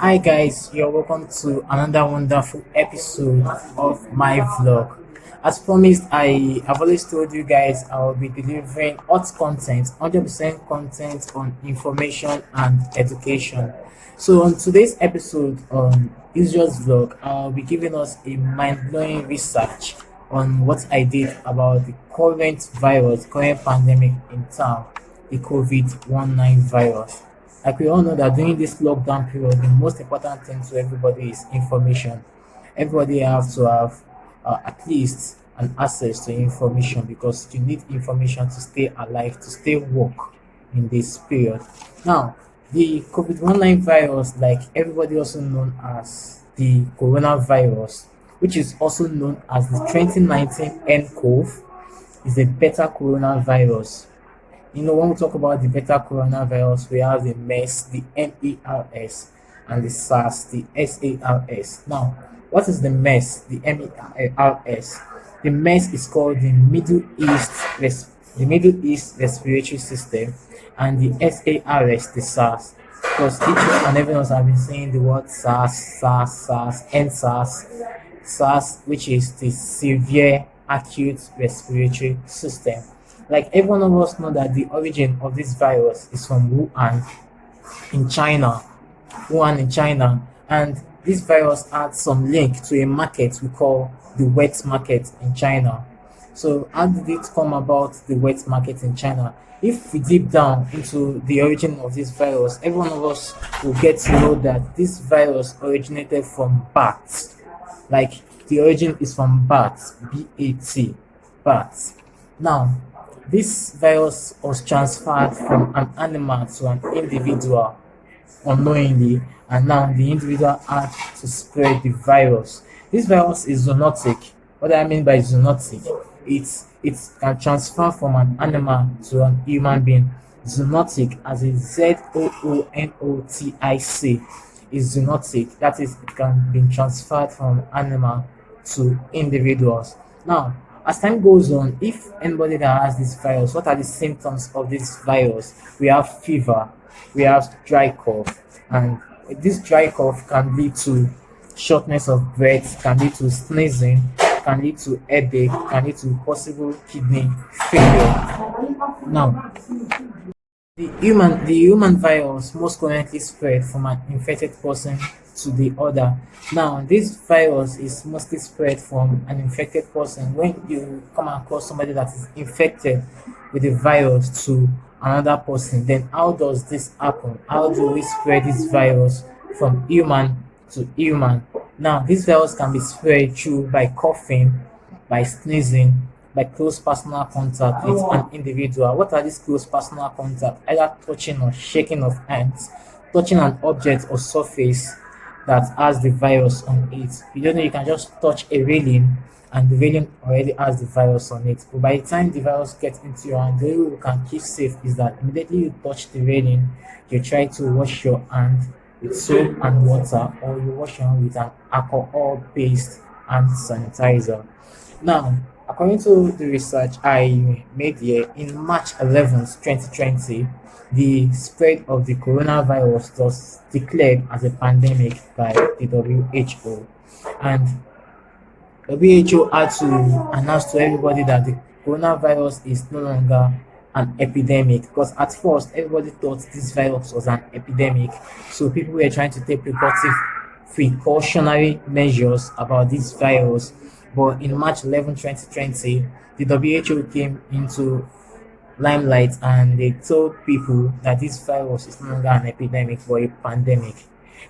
Hi guys, you're welcome to another wonderful episode of my vlog. As promised, I have always told you guys I will be delivering hot content, 100% content on information and education. So on today's episode on Israel's vlog, I'll be giving us a mind-blowing research on what I did about the current pandemic in town, the COVID-19 virus. Like we all know that during this lockdown period, the most important thing to everybody is information. Everybody have to have at least an access to information because you need information to stay alive, to stay woke in this period. Now, the COVID-19 virus, like everybody also known as the coronavirus, which is also known as the 2019 nCoV, is a beta coronavirus. When we talk about the beta coronavirus, we have the MERS, the MERS, and the SARS, the SARS. Now, what is the MERS, the MERS? The MERS is called the Middle East Respiratory System, and the SARS, the SARS. Because each and every one have been saying the word SARS, SARS, SARS, and SARS, which is the Severe Acute Respiratory System. Like every one of us know that the origin of this virus is from in China, Wuhan in China, and this virus had some link to a market we call the wet market in China. So how did it come about, the wet market in China? If we deep down into the origin of this virus, every one of us will get to know that this virus originated from bats. Like the origin is from bats, BAT, bats. Now, this virus was transferred from an animal to an individual unknowingly, and now the individual had to spread the virus. This virus is zoonotic. What I mean by zoonotic, it can transfer from an animal to an human being. Zoonotic, as in ZOONOTIC, is zoonotic. That is, it can be transferred from animal to individuals. Now, as time goes on, if anybody that has this virus, what are the symptoms of this virus? We have fever, we have dry cough, and this dry cough can lead to shortness of breath, can lead to sneezing, can lead to headache, can lead to possible kidney failure. Now, the human virus most commonly spread from an infected person to the other. Now, this virus is mostly spread from an infected person. When you come across somebody that is infected with the virus to another person, then how does this happen? How do we spread this virus from human to human? Now, this virus can be spread through by coughing, by sneezing, by close personal contact with an individual. What are these close personal contact? Either touching or shaking of hands, touching an object or surface that has the virus on it. You don't know, you can just touch a railing and the railing already has the virus on it. But by the time the virus gets into your hand, the way you can keep safe is that immediately you touch the railing, you try to wash your hand with soap and water, or you wash your hand with an alcohol-based hand sanitizer. Now, according to the research I made here, in March 11th, 2020, the spread of the coronavirus was declared as a pandemic by the WHO. And WHO had to announce to everybody that the coronavirus is no longer an epidemic, because at first everybody thought this virus was an epidemic. So people were trying to take precautionary measures about this virus. But in March 11, 2020, the WHO came into limelight and they told people that this virus is no longer an epidemic but a pandemic.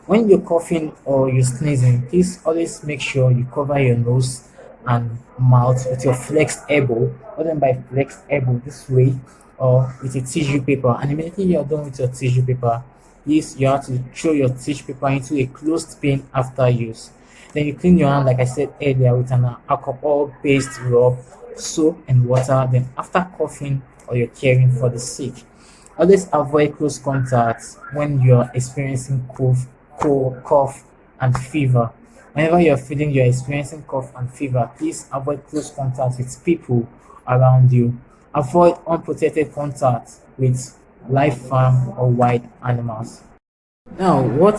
When you're coughing or you're sneezing, please always make sure you cover your nose and mouth with your flexed elbow. What I mean by flexed elbow, this way, or with a tissue paper. And immediately you're done with your tissue paper, please you have to throw your tissue paper into a closed bin after use. Then you clean your hand, like I said earlier, with an alcohol-based rub, soap, and water. Then after coughing or you're caring for the sick, always avoid close contacts when you're experiencing cough, and fever. Whenever you're experiencing cough and fever, please avoid close contact with people around you. Avoid unprotected contact with live farm or wild animals. Now, what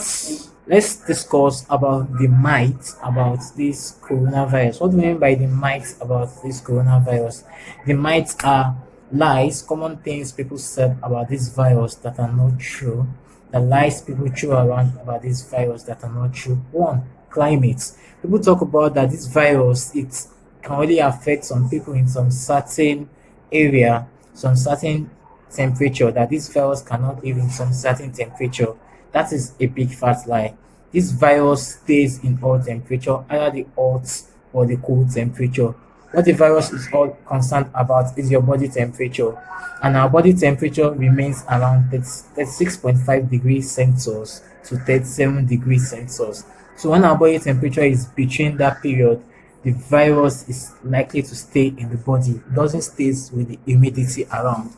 Let's discuss about the might about this coronavirus. What do we mean by the might about this coronavirus? The might are lies, common things people said about this virus that are not true. The lies people throw around about this virus that are not true. One, climate. People talk about that this virus it can only affect some people in some certain area, some certain temperature, that this virus cannot live in some certain temperature. That is a big fat lie. This virus stays in all temperature, either the hot or the cold temperature. What the virus is all concerned about is your body temperature, and our body temperature remains around 36.5 degrees Celsius to 37 degrees Celsius. So when our body temperature is between that period, the virus is likely to stay in the body. It doesn't stay with the humidity around.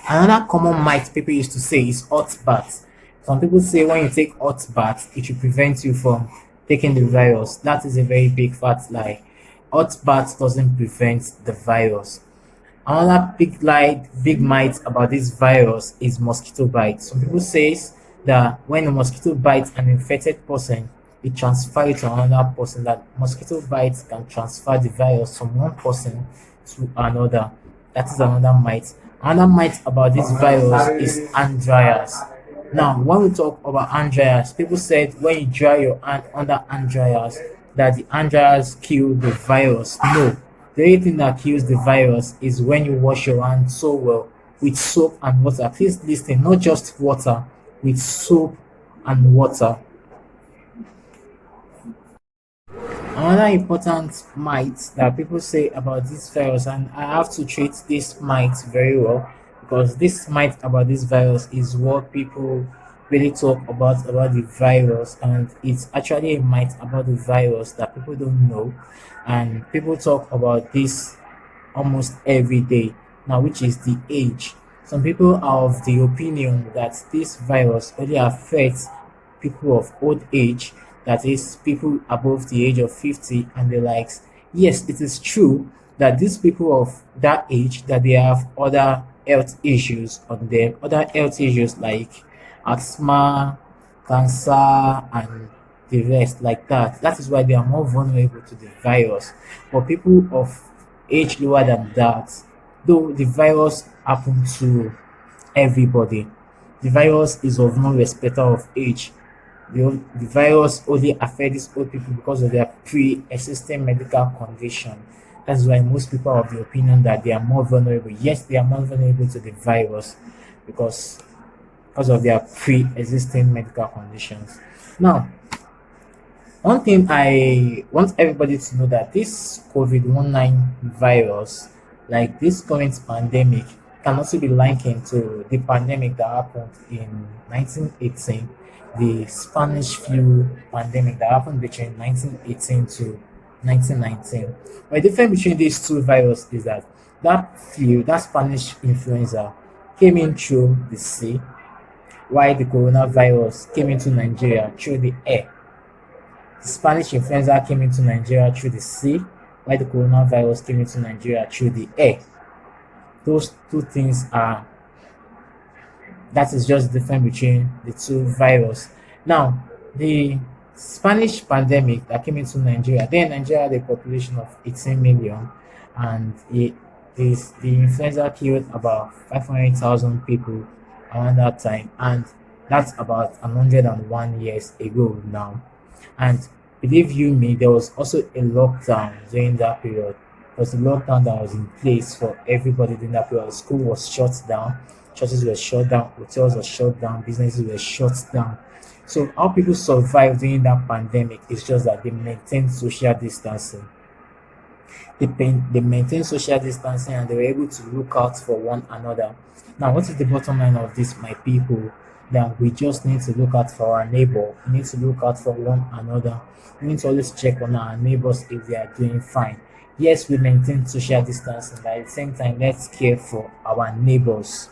Another common myth people used to say is hot bath. Some people say when you take hot bath, it will prevent you from taking the virus. That is a very big fat lie. Hot bath doesn't prevent the virus. Another big lie, big myth about this virus is mosquito bite. Some people says that when a mosquito bites an infected person, it transfers it to another person. That mosquito bites can transfer the virus from one person to another. That is another myth. Another myth about this virus is hand dryers. Now, when we talk about hand dryers, people said when you dry your hand under hand dryers, that the hand dryers kill the virus. No, the only thing that kills the virus is when you wash your hands so well with soap and water. Please listen, not just water, with soap and water. Another important myth that people say about this virus, and I have to treat this myth very well because this myth about this virus is what people really talk about the virus, and it's actually a myth about the virus that people don't know, and people talk about this almost every day now, which is the age. Some people are of the opinion that this virus only affects people of old age, that is, people above the age of 50 and the likes. Yes, it is true that these people of that age that they have other health issues on them, other health issues like asthma, cancer, and the rest like that. That is why they are more vulnerable to the virus. But people of age lower than that, though the virus happens to everybody, the virus is of no respecter of age. The virus only affects these old people because of their pre-existing medical condition. That's why most people are of the opinion that they are more vulnerable. Yes, they are more vulnerable to the virus because of their pre-existing medical conditions. Now, one thing I want everybody to know that this COVID-19 virus, like this current pandemic, can also be likened to the pandemic that happened in 1918, the Spanish flu pandemic that happened between 1918 to 1919. But the difference between these two viruses is that that Spanish influenza came in through the sea, while the coronavirus came into Nigeria through the air. The Spanish influenza came into Nigeria through the sea, while the coronavirus came into Nigeria through the air. Those two things are that is just the difference between the two viruses. Now, the Spanish pandemic that came into Nigeria, then Nigeria had a population of 18 million, and the influenza killed about 500,000 people around that time, and that's about 101 years ago now. And believe you me, there was also a lockdown during that period. There was a lockdown that was in place for everybody during that period. School was shut down, churches were shut down, hotels were shut down, businesses were shut down. So how people survived during that pandemic is just that they maintained social distancing. They maintained social distancing and they were able to look out for one another. Now, what is the bottom line of this, my people? That we just need to look out for our neighbor. We need to look out for one another. We need to always check on our neighbors if they are doing fine. Yes, we maintain social distancing, but at the same time, let's care for our neighbors.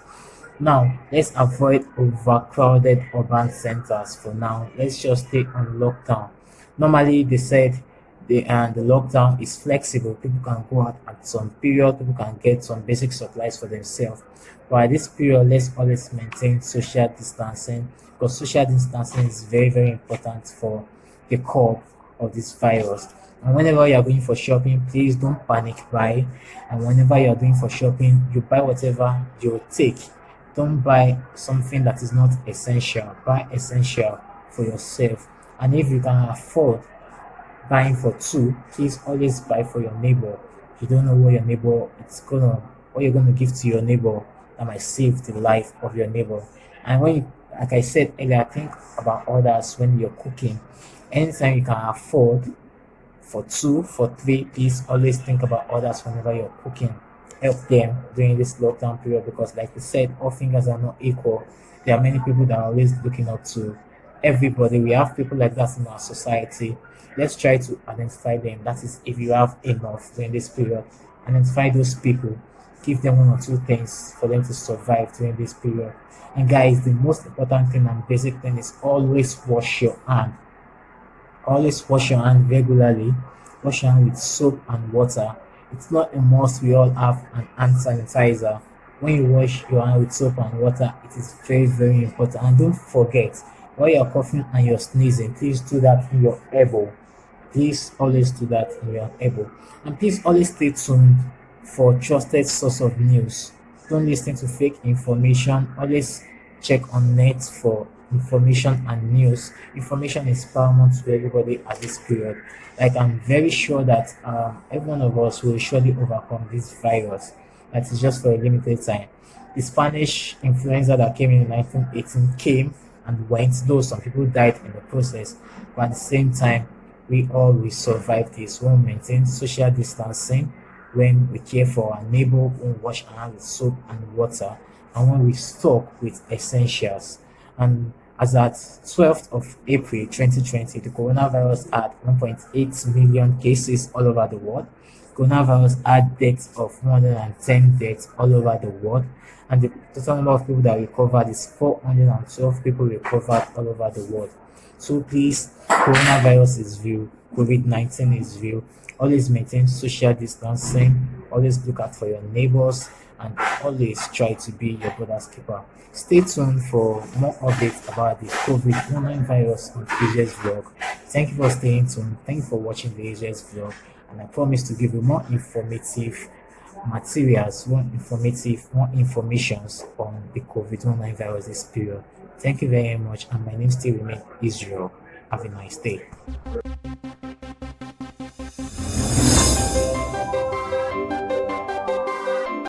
Now, let's avoid overcrowded urban centers for now. Let's just stay on lockdown. Normally, they said the lockdown is flexible. People can go out at some period. People can get some basic supplies for themselves. But at this period, let's always maintain social distancing. because social distancing is very, very important for the curb of this virus. And whenever you are going for shopping, please don't panic buy. And whenever you are doing for shopping, you buy whatever you take. Don't buy something that is not essential. Buy essential for yourself. And if you can afford buying for two, please always buy for your neighbor. You don't know what your neighbor it's gonna what you're gonna give to your neighbor that might save the life of your neighbor. And when you, like I said earlier, think about others when you're cooking. Anytime you can afford for two, for three, please always think about others whenever you're cooking. Help them during this lockdown period because, like we said, all fingers are not equal. There are many people that are always looking up to everybody. We have people like that in our society. Let's try to identify them. That is, if you have enough during this period, identify those people. Give them one or two things for them to survive during this period. And guys, the most important thing and basic thing is always wash your hand. Always wash your hand regularly. Wash your hand with soap and water. It's not a must we all have an hand sanitizer. When you wash your hand with soap and water, it is very, very important. And don't forget, while you're coughing and you're sneezing, please do that in your elbow. Please always do that in your elbow. And please always stay tuned for trusted source of news. Don't listen to fake information. Always check on net for information and news. Information is paramount to everybody at this period. Like I'm very sure that every one of us will surely overcome this virus. That is just for a limited time. The Spanish influenza that came in 1918 came and went, though some people died in the process. But at the same time, we all will survive this. We'll maintain social distancing when we care for our neighbor, when we wash our hands with soap and water, and when we stock with essentials. And as at 12th of April 2020, the coronavirus had 1.8 million cases all over the world. Coronavirus had deaths of 110 deaths all over the world, and the total number of people that recovered is 412 people recovered all over the world. So please, coronavirus is real, COVID-19 is real. Always maintain social distancing, always look out for your neighbors, and always try to be your brother's keeper. Stay tuned for more updates about the COVID-19 virus on AJ's vlog. Thank you for staying tuned. Thank you for watching the AJ's vlog, and I promise to give you more informative materials, more informations on the COVID-19 virus this period. Thank you very much, and my name still remains Israel. Have a nice day.